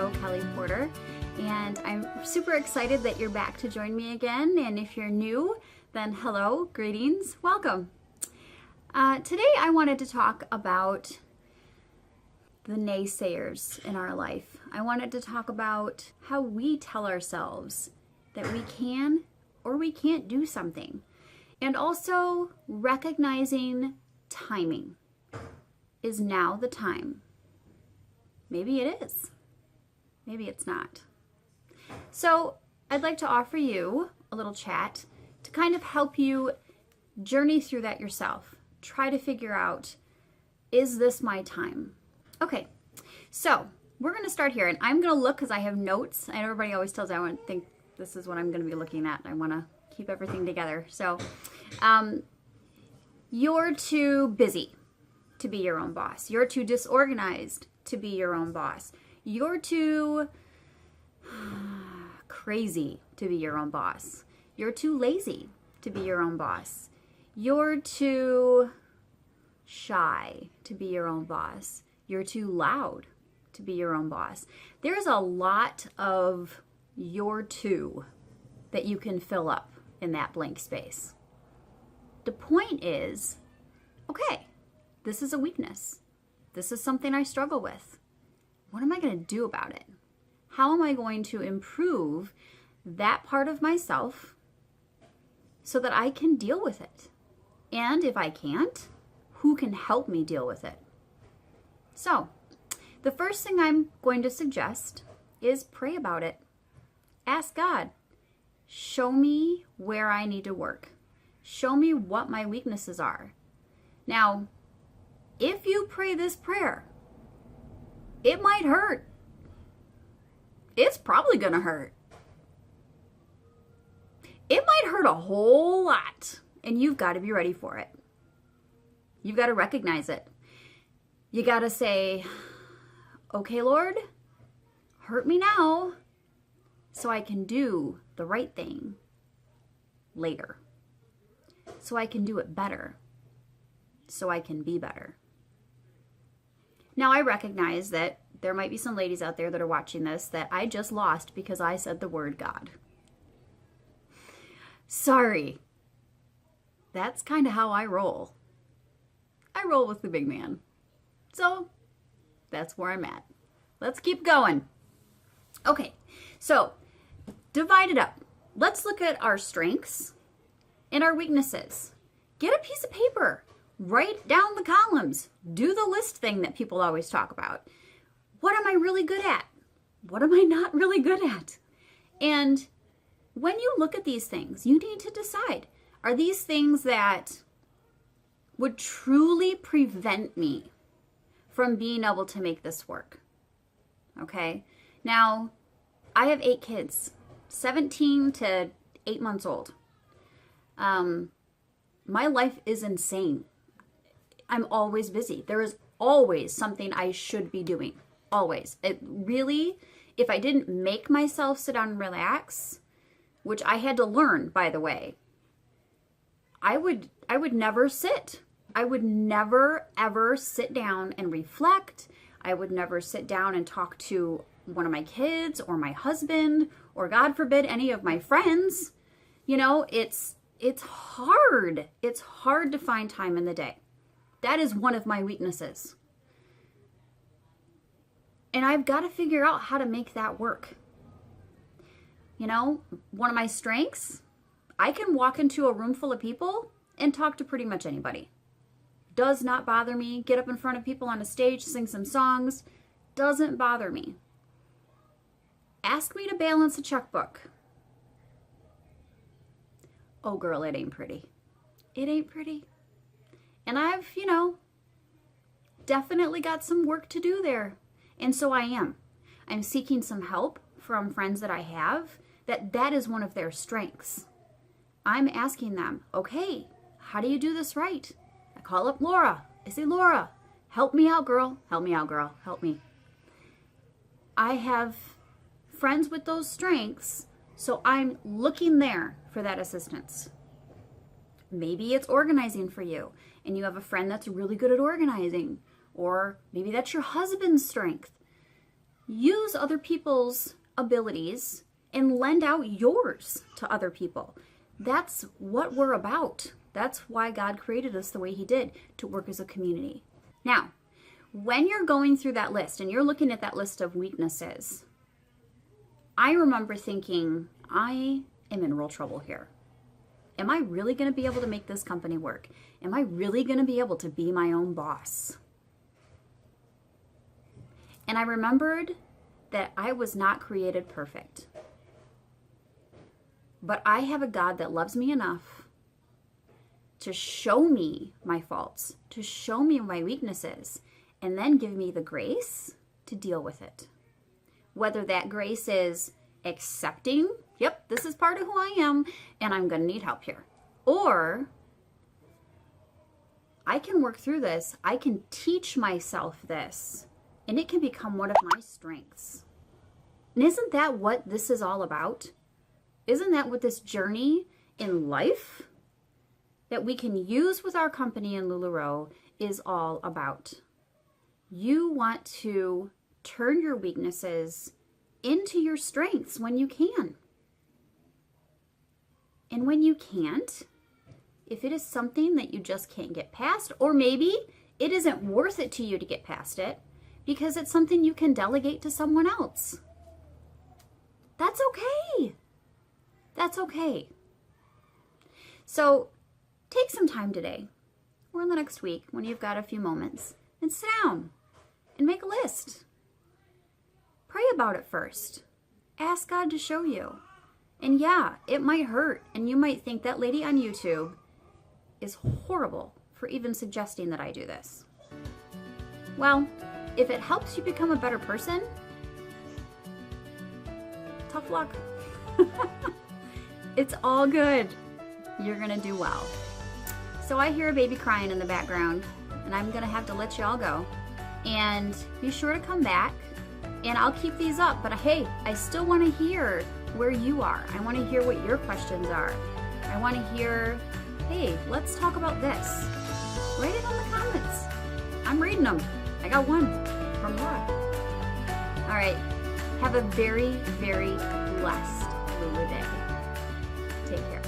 Lularoe, Kelly Porter, and I'm super excited that you're back to join me again. And if you're new, then hello, greetings, welcome. Today I wanted to talk about the naysayers in our life. I wanted to talk about how we tell ourselves that we can or we can't do something, and also recognizing timing. Is now the time? Maybe it is. Maybe it's not. So I'd like to offer you a little chat to kind of help you journey through that yourself. Try to figure out, is this my time? Okay, so we're going to start here, and I'm going to look because I have notes. And everybody always tells me I think this is what I'm going to be looking at. I want to keep everything together. So you're too busy to be your own boss. You're too disorganized to be your own boss. You're too crazy to be your own boss. You're too lazy to be your own boss. You're too shy to be your own boss. You're too loud to be your own boss. There's a lot of you're too that you can fill up in that blank space. The point is, okay, this is a weakness. This is something I struggle with. What am I going to do about it? How am I going to improve that part of myself so that I can deal with it? And if I can't, who can help me deal with it? So, the first thing I'm going to suggest is pray about it. Ask God, show me where I need to work. Show me what my weaknesses are. Now, if you pray this prayer, it might hurt. It's probably going to hurt. It might hurt a whole lot, and you've got to be ready for it. You've got to recognize it. You got to say, okay, Lord, hurt me now so I can do the right thing later. So I can do it better. So I can be better. Now, I recognize that there might be some ladies out there that are watching this that I just lost because I said the word God. Sorry. That's kind of how I roll. I roll with the big man. So, that's where I'm at. Let's keep going. Okay, so divide it up. Let's look at our strengths and our weaknesses. Get a piece of paper. Write down the columns. Do the list thing that people always talk about. What am I really good at? What am I not really good at? And when you look at these things, you need to decide, are these things that would truly prevent me from being able to make this work? Okay. Now, I have 8 kids, 17 to 8 months old. My life is insane. I'm always busy. There is always something I should be doing. Always. It really, if I didn't make myself sit down and relax, which I had to learn, by the way, I would never sit. I would never, ever sit down and reflect. I would never sit down and talk to one of my kids or my husband or, God forbid, any of my friends. You know, it's hard. It's hard to find time in the day. That is one of my weaknesses. And I've got to figure out how to make that work. You know, one of my strengths, I can walk into a room full of people and talk to pretty much anybody. Does not bother me. Get up in front of people on a stage, sing some songs. Doesn't bother me. Ask me to balance a checkbook. Oh, girl, it ain't pretty. It ain't pretty. And I've, definitely got some work to do there. And so I am. I'm seeking some help from friends that I have that is one of their strengths. I'm asking them, okay, how do you do this right? I call up Laura. I say, Laura, help me out, girl. Help me out, girl. Help me. I have friends with those strengths, so I'm looking there for that assistance. Maybe it's organizing for you, and you have a friend that's really good at organizing, or maybe that's your husband's strength. use other people's abilities and lend out yours to other people. That's what we're about. That's why God created us the way he did, to work as a community. Now, when you're going through that list and you're looking at that list of weaknesses, I remember thinking, I am in real trouble here. Am I really going to be able to make this company work? Am I really going to be able to be my own boss? And I remembered that I was not created perfect. But I have a God that loves me enough to show me my faults, to show me my weaknesses, and then give me the grace to deal with it. Whether that grace is accepting, yep, this is part of who I am, and I'm going to need help here. Or I can work through this. I can teach myself this, and it can become one of my strengths. And isn't that what this is all about? Isn't that what this journey in life that we can use with our company in Lularoe is all about? You want to turn your weaknesses into your strengths when you can. And when you can't, if it is something that you just can't get past, or maybe it isn't worth it to you to get past it because it's something you can delegate to someone else, that's okay. That's okay. So take some time today or in the next week when you've got a few moments and sit down and make a list. Pray about it first. Ask God to show you. And yeah, it might hurt, and you might think that lady on YouTube is horrible for even suggesting that I do this. Well, if it helps you become a better person, tough luck. It's all good. You're gonna do well. So I hear a baby crying in the background, and I'm gonna have to let you all go. And be sure to come back, and I'll keep these up. But hey, I still want to hear where you are. I want to hear what your questions are. I want to hear, hey, let's talk about this. Write it in the comments. I'm reading them. I got one from Laura. All right. Have a very, very blessed Lula day. Take care.